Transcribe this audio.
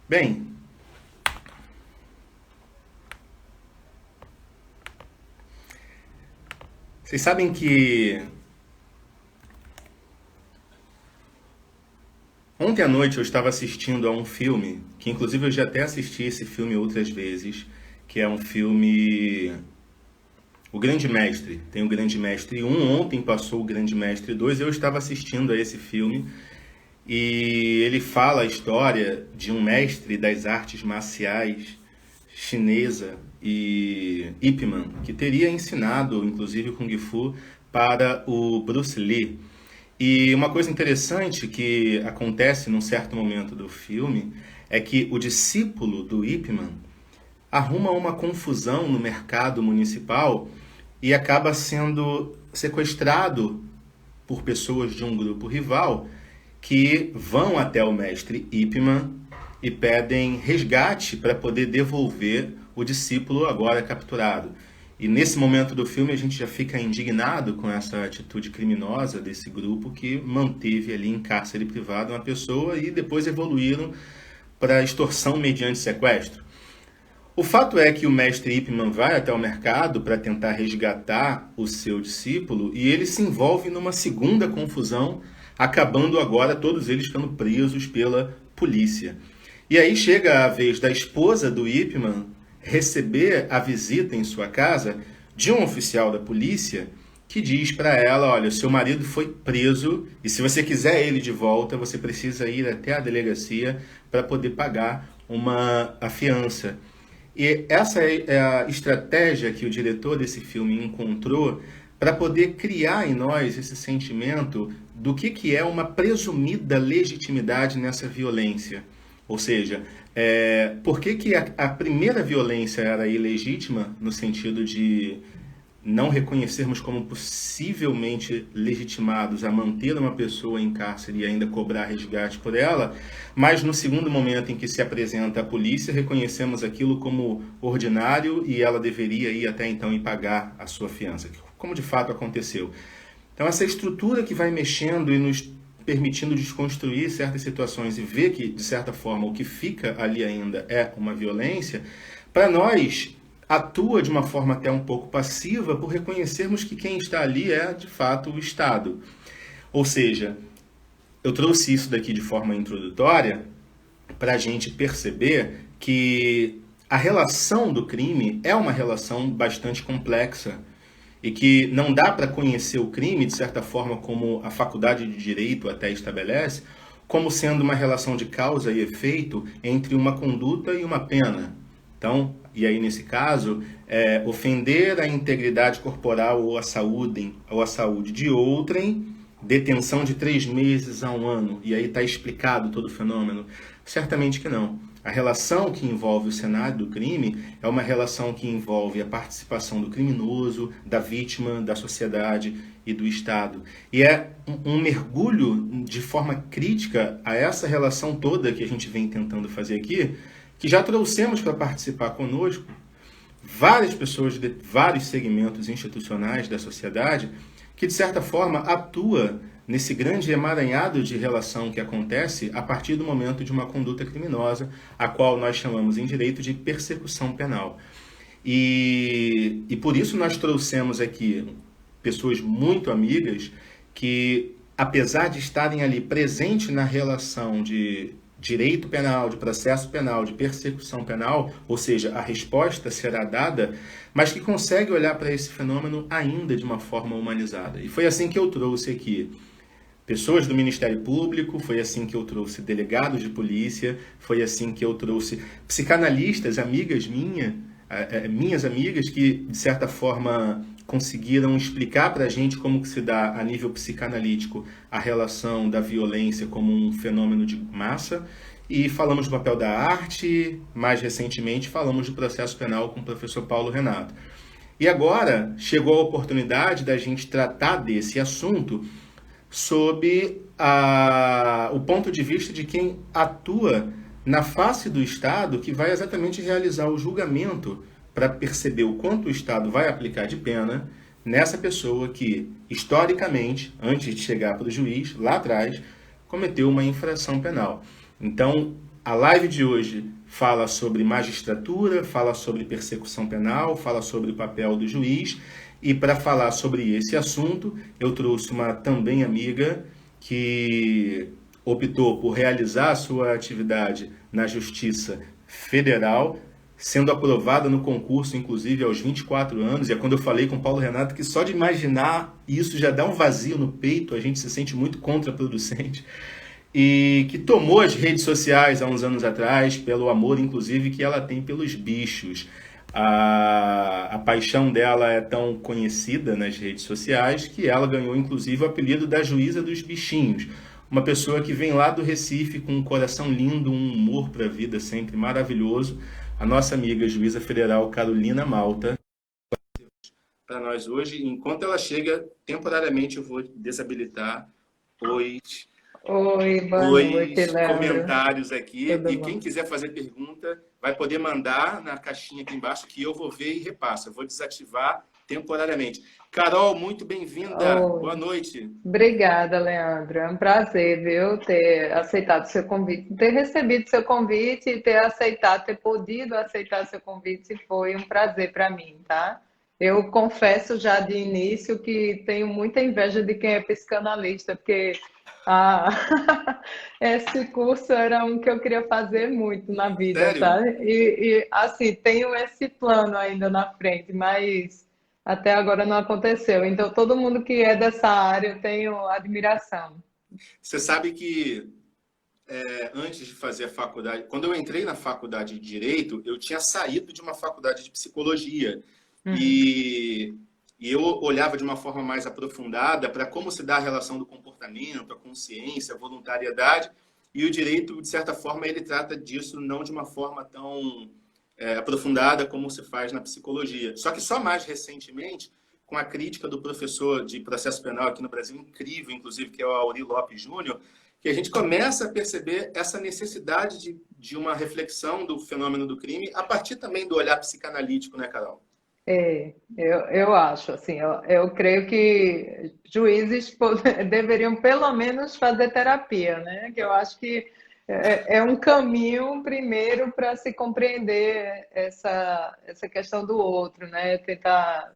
Bem, vocês sabem que ontem à noite eu estava assistindo a um filme, que inclusive eu já até assisti esse filme outras vezes, que é um filme O Grande Mestre. Tem o Grande Mestre 1, ontem passou o Grande Mestre 2, eu estava assistindo a esse filme e ele fala a história de um mestre das artes marciais chinesa e Ip Man, que teria ensinado, inclusive, Kung Fu para o Bruce Lee. E uma coisa interessante que acontece num certo momento do filme é que o discípulo do Ip Man arruma uma confusão no mercado municipal e acaba sendo sequestrado por pessoas de um grupo rival que vão até o mestre Ip Man e pedem resgate para poder devolver o discípulo agora capturado. E nesse momento do filme a gente já fica indignado com essa atitude criminosa desse grupo que manteve ali em cárcere privado uma pessoa e depois evoluíram para extorsão mediante sequestro. O fato é que o mestre Ip Man vai até o mercado para tentar resgatar o seu discípulo e ele se envolve numa segunda confusão, acabando agora todos eles ficando presos pela polícia. E aí chega a vez da esposa do Ip Man receber a visita em sua casa de um oficial da polícia que diz para ela, olha, seu marido foi preso e se você quiser ele de volta, você precisa ir até a delegacia para poder pagar a fiança. E essa é a estratégia que o diretor desse filme encontrou para poder criar em nós esse sentimento do que é uma presumida legitimidade nessa violência. Ou seja, por que a primeira violência era ilegítima, no sentido de não reconhecermos como possivelmente legitimados a manter uma pessoa em cárcere e ainda cobrar resgate por ela, mas no segundo momento em que se apresenta a polícia, reconhecemos aquilo como ordinário e ela deveria ir até então e pagar a sua fiança, como de fato aconteceu. Então essa estrutura que vai mexendo e nos permitindo desconstruir certas situações e ver que, de certa forma, o que fica ali ainda é uma violência, para nós atua de uma forma até um pouco passiva por reconhecermos que quem está ali é, de fato, o Estado. Ou seja, eu trouxe isso daqui de forma introdutória para a gente perceber que a relação do crime é uma relação bastante complexa e que não dá para conhecer o crime, de certa forma, como a faculdade de direito até estabelece, como sendo uma relação de causa e efeito entre uma conduta e uma pena. Então, e aí nesse caso, ofender a integridade corporal ou a saúde de outrem, detenção de 3 meses a 1 ano, e aí está explicado todo o fenômeno? Certamente que não. A relação que envolve o cenário do crime é uma relação que envolve a participação do criminoso, da vítima, da sociedade e do Estado. E é um mergulho de forma crítica a essa relação toda que a gente vem tentando fazer aqui, que já trouxemos para participar conosco várias pessoas de vários segmentos institucionais da sociedade que, de certa forma, atua nesse grande emaranhado de relação que acontece a partir do momento de uma conduta criminosa, a qual nós chamamos em direito de persecução penal. E por isso nós trouxemos aqui pessoas muito amigas que, apesar de estarem ali presentes na relação de direito penal, de processo penal, de persecução penal, ou seja, a resposta será dada, mas que consegue olhar para esse fenômeno ainda de uma forma humanizada. E foi assim que eu trouxe aqui pessoas do Ministério Público, foi assim que eu trouxe delegados de polícia, foi assim que eu trouxe psicanalistas, amigas minhas amigas que, de certa forma, conseguiram explicar para a gente como que se dá, a nível psicanalítico, a relação da violência como um fenômeno de massa. E falamos do papel da arte, mais recentemente falamos do processo penal com o professor Paulo Renato. E agora chegou a oportunidade da gente tratar desse assunto sob o ponto de vista de quem atua na face do Estado, que vai exatamente realizar o julgamento para perceber o quanto o Estado vai aplicar de pena nessa pessoa que, historicamente, antes de chegar para o juiz, lá atrás, cometeu uma infração penal. Então, A live de hoje fala sobre magistratura, fala sobre persecução penal, fala sobre o papel do juiz. E para falar sobre esse assunto, eu trouxe uma também amiga que optou por realizar a sua atividade na Justiça Federal, sendo aprovada no concurso, inclusive, aos 24 anos. E é quando eu falei com o Paulo Renato que só de imaginar isso já dá um vazio no peito, a gente se sente muito contraproducente. E que tomou as redes sociais há uns anos atrás, pelo amor, inclusive, que ela tem pelos bichos. A paixão dela é tão conhecida nas redes sociais que ela ganhou, inclusive, o apelido da Juíza dos Bichinhos. Uma pessoa que vem lá do Recife com um coração lindo, um humor para a vida sempre maravilhoso. A nossa amiga juíza federal Carolina Malta, para nós hoje. Enquanto ela chega, temporariamente eu vou desabilitar os, Oi, boa noite, os Leandro. comentários aqui. Tudo E bom? quem quiser fazer pergunta, vai poder mandar na caixinha aqui embaixo que eu vou ver e repasso. Eu vou desativar temporariamente. Carol, muito bem-vinda. Boa Oi. noite. Obrigada, Leandro. É um prazer, viu, ter aceitado seu convite, ter recebido seu convite e ter aceitado, ter podido aceitar seu convite. Foi um prazer para mim, tá? Eu confesso já de início que tenho muita inveja de quem é psicanalista, porque ah, esse curso era um que eu queria fazer muito na vida, Sério? tá? Assim, tenho esse plano ainda na frente, mas até agora não aconteceu. Então, todo mundo que é dessa área, eu tenho admiração. Você sabe que antes de fazer a faculdade, quando eu entrei na faculdade de Direito, eu tinha saído de uma faculdade de Psicologia. Uhum. E, e eu olhava de uma forma mais aprofundada para como se dá a relação do comportamento, a consciência, a voluntariedade. E o direito, de certa forma, ele trata disso não de uma forma tão aprofundada como se faz na psicologia. Só que só mais recentemente, com a crítica do professor de processo penal aqui no Brasil, incrível, inclusive, que é o Auri Lopes Júnior, que a gente começa a perceber essa necessidade de uma reflexão do fenômeno do crime a partir também do olhar psicanalítico, né, Carol? Eu acho, assim, eu creio que juízes deveriam pelo menos fazer terapia, né? Que eu acho que é um caminho primeiro para se compreender essa questão do outro, né? Tentar